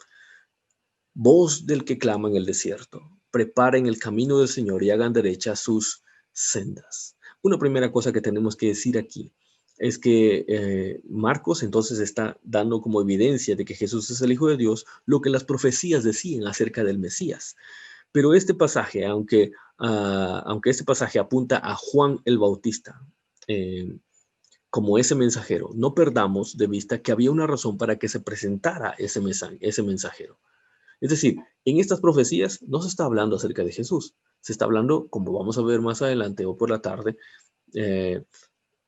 Voz del que clama en el desierto, preparen el camino del Señor y hagan derechas sus sendas. Una primera cosa que tenemos que decir aquí es que Marcos entonces está dando como evidencia de que Jesús es el Hijo de Dios lo que las profecías decían acerca del Mesías. Pero este pasaje, aunque este pasaje apunta a Juan el Bautista como ese mensajero, no perdamos de vista que había una razón para que se presentara ese mensajero. Es decir, en estas profecías no se está hablando acerca de Jesús. Se está hablando, como vamos a ver más adelante o por la tarde,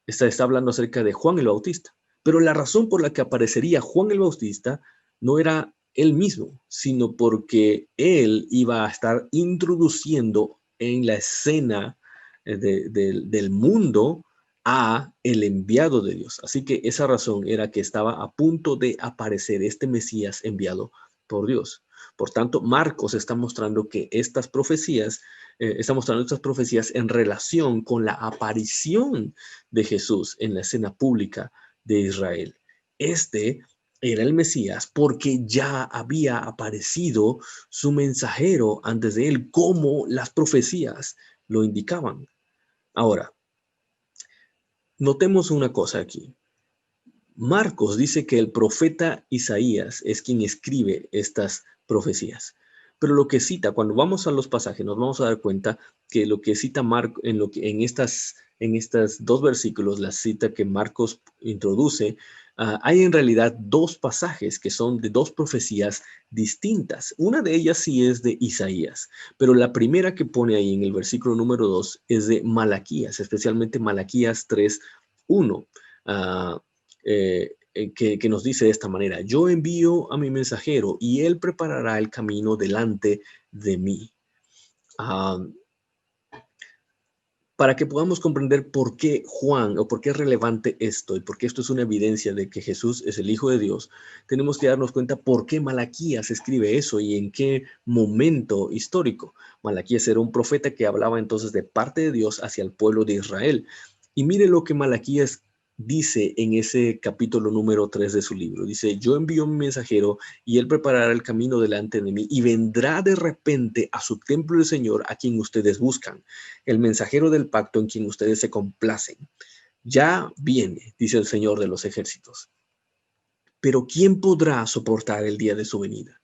está hablando acerca de Juan el Bautista. Pero la razón por la que aparecería Juan el Bautista no era él mismo, sino porque él iba a estar introduciendo en la escena del mundo a el enviado de Dios. Así que esa razón era que estaba a punto de aparecer este Mesías enviado por Dios. Por tanto, Marcos está mostrando que estas profecías, en relación con la aparición de Jesús en la escena pública de Israel. Este era el Mesías porque ya había aparecido su mensajero antes de él, como las profecías lo indicaban. Ahora, notemos una cosa aquí. Marcos dice que el profeta Isaías es quien escribe estas profecías. Pero lo que cita, cuando vamos a los pasajes, nos vamos a dar cuenta que lo que cita Marcos, en estas dos versículos, la cita que Marcos introduce, hay en realidad dos pasajes que son de dos profecías distintas. Una de ellas sí es de Isaías, pero la primera que pone ahí en el versículo número 2 es de Malaquías, especialmente Malaquías 3:1. Que nos dice de esta manera: yo envío a mi mensajero y él preparará el camino delante de mí. Para que podamos comprender por qué Juan, o por qué es relevante esto, y por qué esto es una evidencia de que Jesús es el Hijo de Dios, tenemos que darnos cuenta por qué Malaquías escribe eso y en qué momento histórico. Malaquías era un profeta que hablaba entonces de parte de Dios hacia el pueblo de Israel. Y mire lo que Malaquías dice en ese capítulo número 3 de su libro. Dice: yo envío mi mensajero y él preparará el camino delante de mí, y vendrá de repente a su templo el Señor, a quien ustedes buscan, el mensajero del pacto en quien ustedes se complacen. Ya viene, dice el Señor de los ejércitos. Pero ¿quién podrá soportar el día de su venida?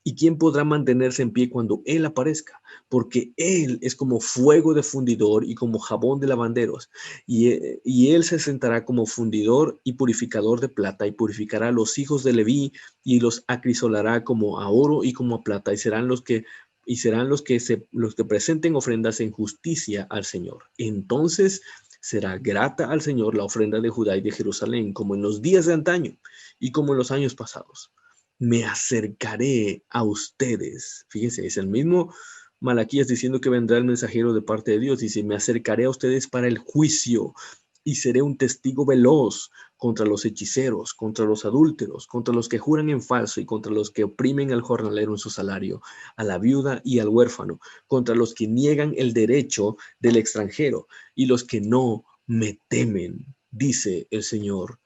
¿Y quién podrá mantenerse en pie cuando Él aparezca? Porque Él es como fuego de fundidor y como jabón de lavanderos. Y Él se sentará como fundidor y purificador de plata, y purificará a los hijos de Leví y los acrisolará como a oro y como a plata, y serán los que presenten ofrendas en justicia al Señor. Entonces será grata al Señor la ofrenda de Judá y de Jerusalén, como en los días de antaño y como en los años pasados. Me acercaré a ustedes. Fíjense, es el mismo Malaquías diciendo que vendrá el mensajero de parte de Dios. Dice: me acercaré a ustedes para el juicio y seré un testigo veloz contra los hechiceros, contra los adúlteros, contra los que juran en falso y contra los que oprimen al jornalero en su salario, a la viuda y al huérfano, contra los que niegan el derecho del extranjero y los que no me temen, dice el Señor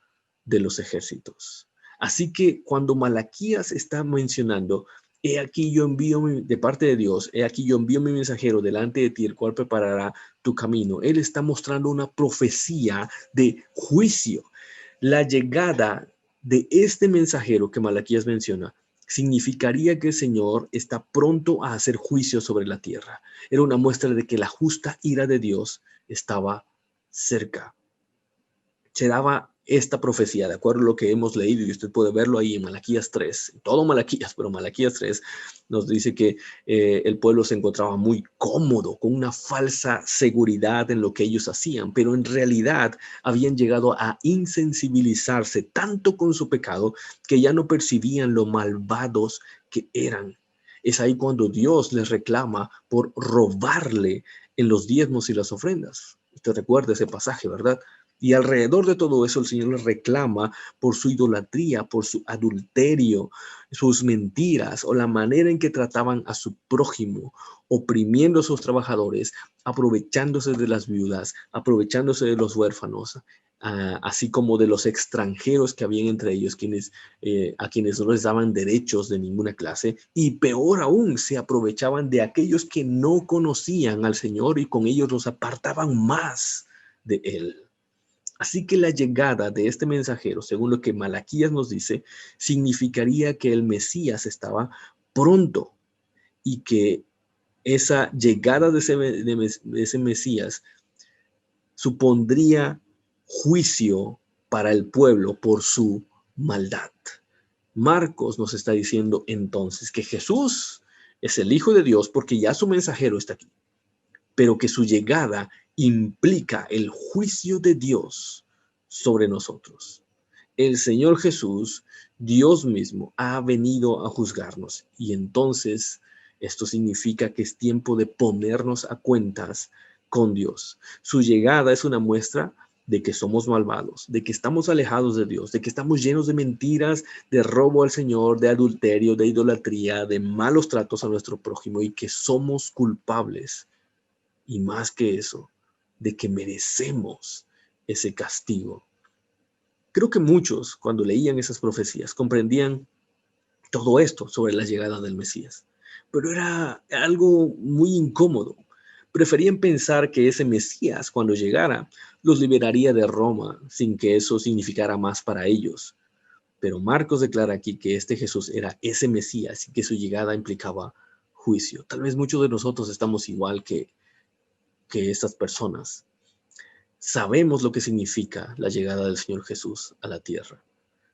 de los ejércitos. Así que cuando Malaquías está mencionando, he aquí yo envío de parte de Dios, he aquí yo envío mi mensajero delante de ti, el cual preparará tu camino. Él está mostrando una profecía de juicio. La llegada de este mensajero que Malaquías menciona significaría que el Señor está pronto a hacer juicio sobre la tierra. Era una muestra de que la justa ira de Dios estaba cerca. Se daba esta profecía, de acuerdo a lo que hemos leído, y usted puede verlo ahí en Malaquías 3, todo Malaquías, pero Malaquías 3 nos dice que el pueblo se encontraba muy cómodo, con una falsa seguridad en lo que ellos hacían, pero en realidad habían llegado a insensibilizarse tanto con su pecado que ya no percibían lo malvados que eran. Es ahí cuando Dios les reclama por robarle en los diezmos y las ofrendas. Usted recuerda ese pasaje, ¿verdad? Y alrededor de todo eso el Señor les reclama por su idolatría, por su adulterio, sus mentiras o la manera en que trataban a su prójimo, oprimiendo a sus trabajadores, aprovechándose de las viudas, aprovechándose de los huérfanos, así como de los extranjeros que habían entre ellos, a quienes no les daban derechos de ninguna clase, y peor aún, se aprovechaban de aquellos que no conocían al Señor y con ellos los apartaban más de Él. Así que la llegada de este mensajero, según lo que Malaquías nos dice, significaría que el Mesías estaba pronto y que esa llegada de ese Mesías supondría juicio para el pueblo por su maldad. Marcos nos está diciendo entonces que Jesús es el Hijo de Dios porque ya su mensajero está aquí, pero que su llegada implica el juicio de Dios sobre nosotros. El Señor Jesús, Dios mismo, ha venido a juzgarnos y entonces esto significa que es tiempo de ponernos a cuentas con Dios. Su llegada es una muestra de que somos malvados, de que estamos alejados de Dios, de que estamos llenos de mentiras, de robo al Señor, de adulterio, de idolatría, de malos tratos a nuestro prójimo y que somos culpables. Y más que eso, de que merecemos ese castigo. Creo que muchos, cuando leían esas profecías, comprendían todo esto sobre la llegada del Mesías. Pero era algo muy incómodo. Preferían pensar que ese Mesías, cuando llegara, los liberaría de Roma, sin que eso significara más para ellos. Pero Marcos declara aquí que este Jesús era ese Mesías y que su llegada implicaba juicio. Tal vez muchos de nosotros estamos igual que estas personas. Sabemos lo que significa la llegada del Señor Jesús a la tierra.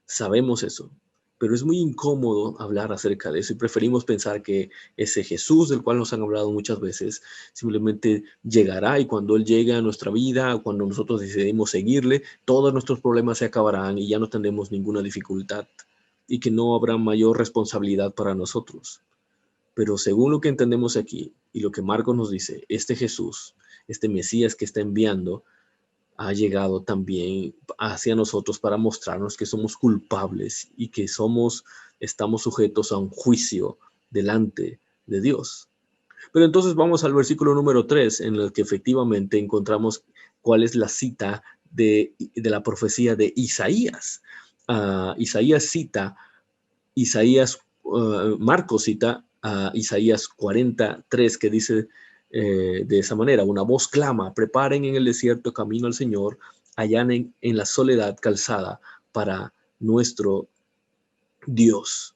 Sabemos eso, pero es muy incómodo hablar acerca de eso y preferimos pensar que ese Jesús del cual nos han hablado muchas veces simplemente llegará y cuando Él llegue a nuestra vida, cuando nosotros decidimos seguirle, todos nuestros problemas se acabarán y ya no tendremos ninguna dificultad y que no habrá mayor responsabilidad para nosotros. Pero según lo que entendemos aquí y lo que Marcos nos dice, este Jesús, este Mesías que está enviando, ha llegado también hacia nosotros para mostrarnos que somos culpables y que estamos sujetos a un juicio delante de Dios. Pero entonces vamos al versículo número 3, en el que efectivamente encontramos cuál es la cita de la profecía de Isaías. Marcos cita a Isaías 43, que dice de esa manera: una voz clama, preparen en el desierto camino al Señor, allanen en la soledad calzada para nuestro Dios.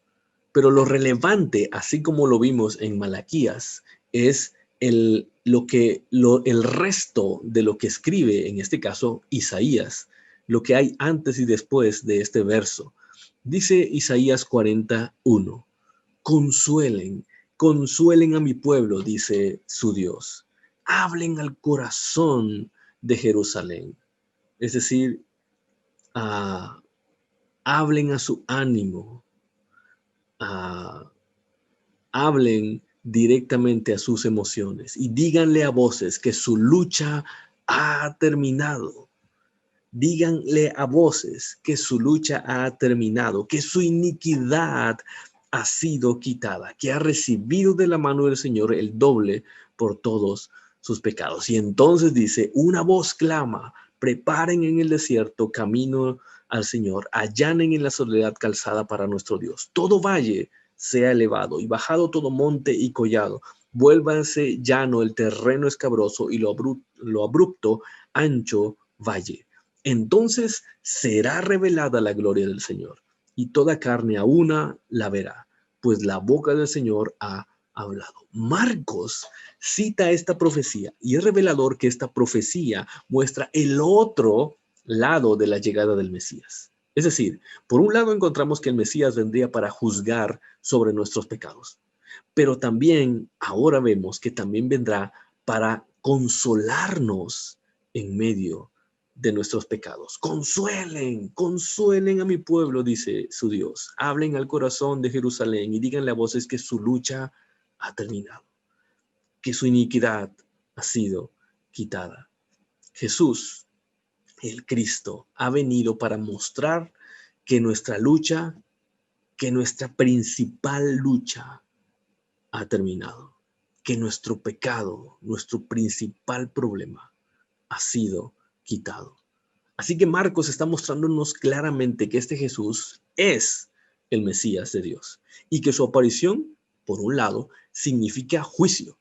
Pero lo relevante, así como lo vimos en Malaquías, es el resto de lo que escribe, en este caso Isaías, lo que hay antes y después de este verso. Dice Isaías 41, consuelen a mi pueblo, dice su Dios. Hablen al corazón de Jerusalén. Es decir, hablen a su ánimo. Hablen directamente a sus emociones y díganle a voces que su lucha ha terminado. díganle a voces que su lucha ha terminado, que su iniquidad ha sido quitada, que ha recibido de la mano del Señor el doble por todos sus pecados. Y entonces dice, una voz clama, preparen en el desierto camino al Señor, allanen en la soledad calzada para nuestro Dios. Todo valle sea elevado y bajado todo monte y collado. Vuélvanse llano el terreno escabroso y lo abrupto, ancho valle. Entonces será revelada la gloria del Señor y toda carne a una la verá, pues la boca del Señor ha hablado. Marcos cita esta profecía y es revelador que esta profecía muestra el otro lado de la llegada del Mesías. Es decir, por un lado encontramos que el Mesías vendría para juzgar sobre nuestros pecados, pero también ahora vemos que también vendrá para consolarnos en medio de nuestros pecados. Consuelen, consuelen a mi pueblo, dice su Dios. Hablen al corazón de Jerusalén y díganle a voces que su lucha ha terminado, que su iniquidad ha sido quitada. Jesús, el Cristo, ha venido para mostrar que nuestra lucha, que nuestra principal lucha ha terminado, que nuestro pecado, nuestro principal problema ha sido quitado. Así que Marcos está mostrándonos claramente que este Jesús es el Mesías de Dios y que su aparición, por un lado, significa juicio,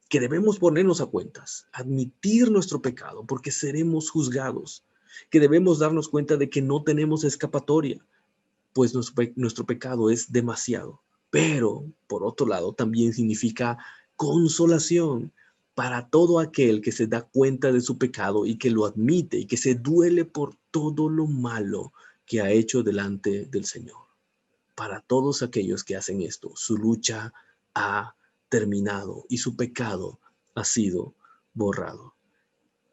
que debemos ponernos a cuentas, admitir nuestro pecado porque seremos juzgados, que debemos darnos cuenta de que no tenemos escapatoria, pues nuestro pecado es demasiado. Pero, por otro lado, también significa consolación para todo aquel que se da cuenta de su pecado y que lo admite y que se duele por todo lo malo que ha hecho delante del Señor. Para todos aquellos que hacen esto, su lucha ha terminado y su pecado ha sido borrado.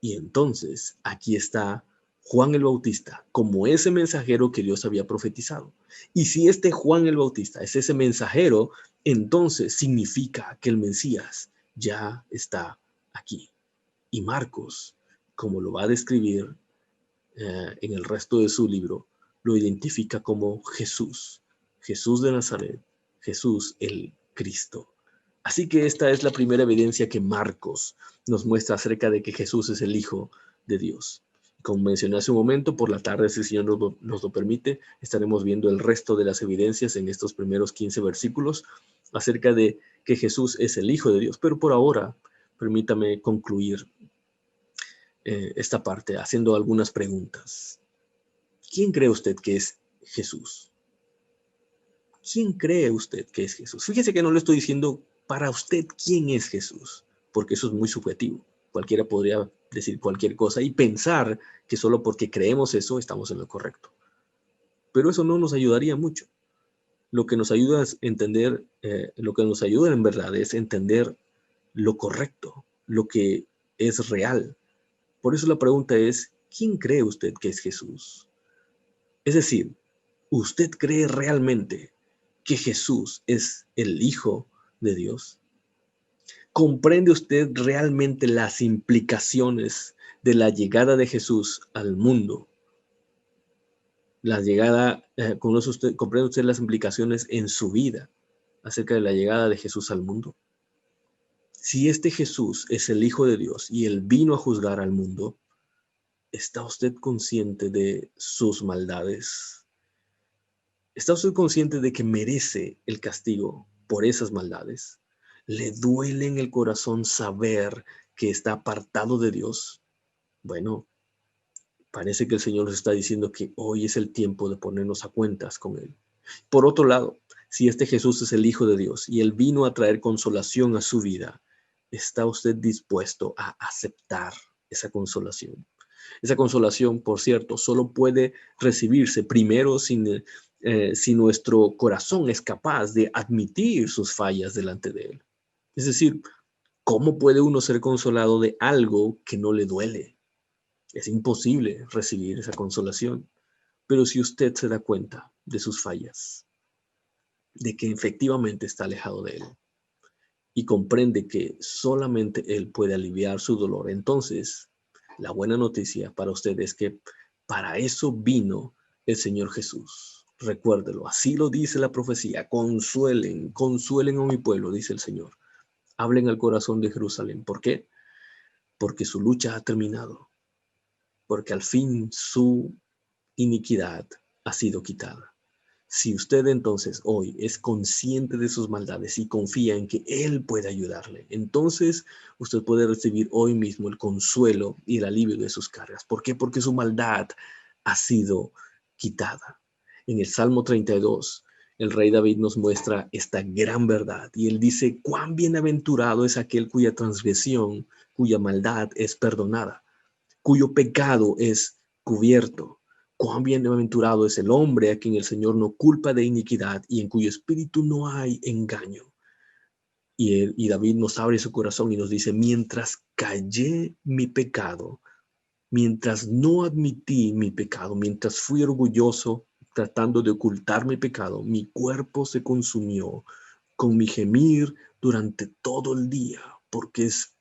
Y entonces aquí está Juan el Bautista como ese mensajero que Dios había profetizado. Y si este Juan el Bautista es ese mensajero, entonces significa que el Mesías ya está aquí. Y Marcos, como lo va a describir en el resto de su libro, lo identifica como Jesús, Jesús de Nazaret, Jesús el Cristo. Así que esta es la primera evidencia que Marcos nos muestra acerca de que Jesús es el Hijo de Dios. Como mencioné hace un momento, por la tarde, si el Señor nos lo permite, estaremos viendo el resto de las evidencias en estos primeros 15 versículos acerca de que Jesús es el Hijo de Dios. Pero por ahora, permítame concluir esta parte haciendo algunas preguntas. ¿Quién cree usted que es Jesús? ¿Quién cree usted que es Jesús? Fíjese que no le estoy diciendo para usted quién es Jesús, porque eso es muy subjetivo. Cualquiera podría decir cualquier cosa y pensar que solo porque creemos eso estamos en lo correcto. Pero eso no nos ayudaría mucho. Lo que nos ayuda a entender, lo que nos ayuda en verdad es entender lo correcto, lo que es real. Por eso la pregunta es, ¿quién cree usted que es Jesús? Es decir, ¿usted cree realmente que Jesús es el Hijo de Dios? ¿Comprende usted realmente las implicaciones de la llegada de Jesús al mundo? La llegada, ¿comprende usted las implicaciones en su vida acerca de la llegada de Jesús al mundo? Si este Jesús es el Hijo de Dios y Él vino a juzgar al mundo, ¿está usted consciente de sus maldades? ¿Está usted consciente de que merece el castigo por esas maldades? ¿Le duele en el corazón saber que está apartado de Dios? Bueno, parece que el Señor nos está diciendo que hoy es el tiempo de ponernos a cuentas con Él. Por otro lado, si este Jesús es el Hijo de Dios y Él vino a traer consolación a su vida, ¿está usted dispuesto a aceptar esa consolación? Esa consolación, por cierto, solo puede recibirse primero si nuestro corazón es capaz de admitir sus fallas delante de Él. Es decir, ¿cómo puede uno ser consolado de algo que no le duele? Es imposible recibir esa consolación. Pero si usted se da cuenta de sus fallas, de que efectivamente está alejado de Él y comprende que solamente Él puede aliviar su dolor, entonces la buena noticia para usted es que Para eso vino el Señor Jesús. Recuérdelo, así lo dice la profecía. Consuelen, consuelen a mi pueblo, dice el Señor. Hablen al corazón de Jerusalén. ¿Por qué? Porque su lucha ha terminado. Porque al fin su iniquidad ha sido quitada. Si usted entonces hoy es consciente de sus maldades y confía en que Él puede ayudarle, entonces usted puede recibir hoy mismo el consuelo y el alivio de sus cargas. ¿Por qué? Porque su maldad ha sido quitada. En el Salmo 32, el rey David nos muestra esta gran verdad y él dice: cuán bienaventurado es aquel cuya transgresión, cuya maldad es perdonada, cuyo pecado es cubierto. Cuán bienaventurado es el hombre a quien el Señor no culpa de iniquidad y en cuyo espíritu no hay engaño. Y David nos abre su corazón y nos dice: mientras callé mi pecado, mientras no admití mi pecado, mientras fui orgulloso tratando de ocultar mi pecado, mi cuerpo se consumió con mi gemir durante todo el día, porque es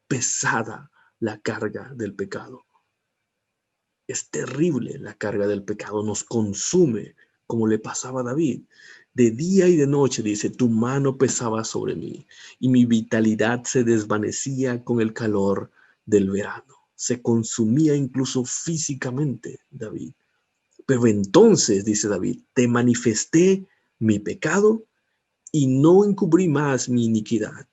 pesada la carga del pecado. Es terrible la carga del pecado, nos consume, como le pasaba a David. De día y de noche, dice, tu mano pesaba sobre mí y mi vitalidad se desvanecía con el calor del verano. Se consumía incluso físicamente, David. Pero entonces, dice David, te manifesté mi pecado y no encubrí más mi iniquidad.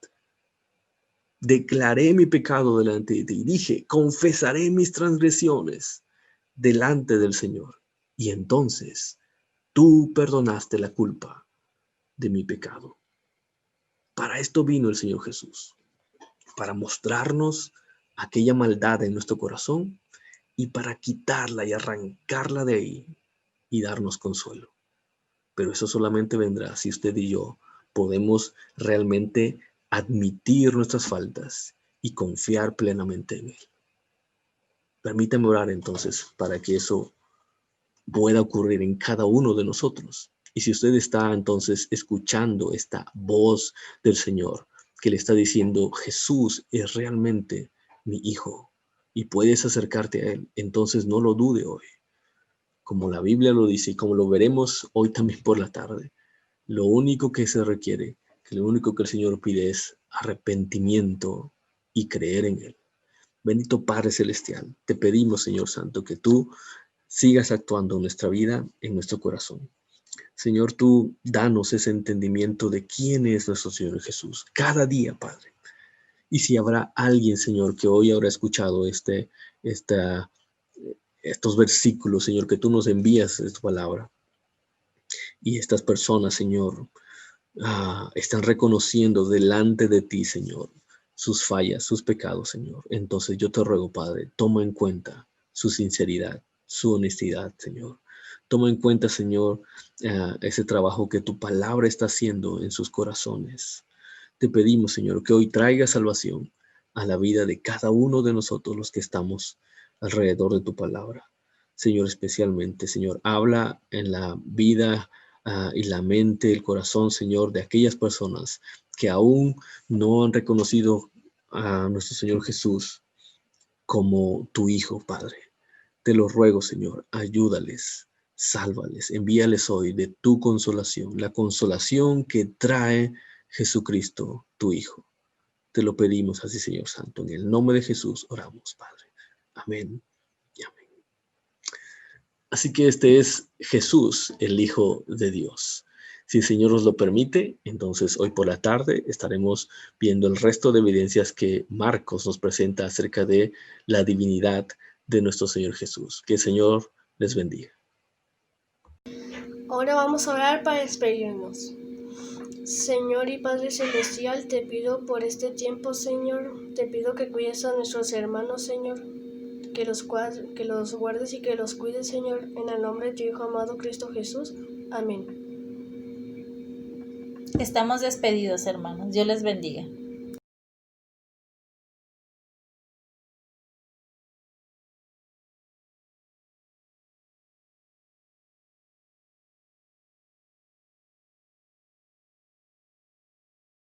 Declaré mi pecado delante de ti. Dije, confesaré mis transgresiones delante del Señor. Y entonces tú perdonaste la culpa de mi pecado. Para esto vino el Señor Jesús, para mostrarnos aquella maldad en nuestro corazón y para quitarla y arrancarla de ahí y darnos consuelo. Pero eso solamente vendrá si usted y yo podemos realmente admitir nuestras faltas y confiar plenamente en Él. Permítame orar entonces para que eso pueda ocurrir en cada uno de nosotros. Y si usted está entonces escuchando esta voz del Señor que le está diciendo: Jesús es realmente mi hijo y puedes acercarte a Él, entonces no lo dude hoy. Como la Biblia lo dice y como lo veremos hoy también por la tarde, lo único que se requiere, que lo único que el Señor pide es arrepentimiento y creer en Él. Bendito Padre Celestial, te pedimos, Señor Santo, que tú sigas actuando en nuestra vida, en nuestro corazón. Señor, tú danos ese entendimiento de quién es nuestro Señor Jesús, cada día, Padre. Y si habrá alguien, Señor, que hoy habrá escuchado estos versículos, Señor, que tú nos envías de tu palabra, y estas personas, Señor, están reconociendo delante de ti, Señor, sus fallas, sus pecados, Señor. Entonces yo te ruego, Padre, toma en cuenta su sinceridad, su honestidad, Señor. Toma en cuenta, Señor, ese trabajo que tu palabra está haciendo en sus corazones. Te pedimos, Señor, que hoy traiga salvación a la vida de cada uno de nosotros los que estamos alrededor de tu palabra. Señor, especialmente, Señor, habla en la vida y la mente, el corazón, Señor, de aquellas personas que aún no han reconocido a nuestro Señor Jesús como tu Hijo, Padre. Te lo ruego, Señor, ayúdales, sálvales, envíales hoy de tu consolación, la consolación que trae Jesucristo, tu Hijo. Te lo pedimos así, Señor Santo. En el nombre de Jesús oramos, Padre. Amén y amén. Así que este es Jesús, el Hijo de Dios. Si el Señor nos lo permite, entonces hoy por la tarde estaremos viendo el resto de evidencias que Marcos nos presenta acerca de la divinidad de nuestro Señor Jesús. Que el Señor les bendiga. Ahora vamos a orar para despedirnos. Señor y Padre Celestial, te pido por este tiempo, Señor, te pido que cuides a nuestros hermanos, Señor, que los guardes y que los cuides, Señor, en el nombre de tu Hijo amado Cristo Jesús. Amén. Estamos despedidos, hermanos. Dios les bendiga.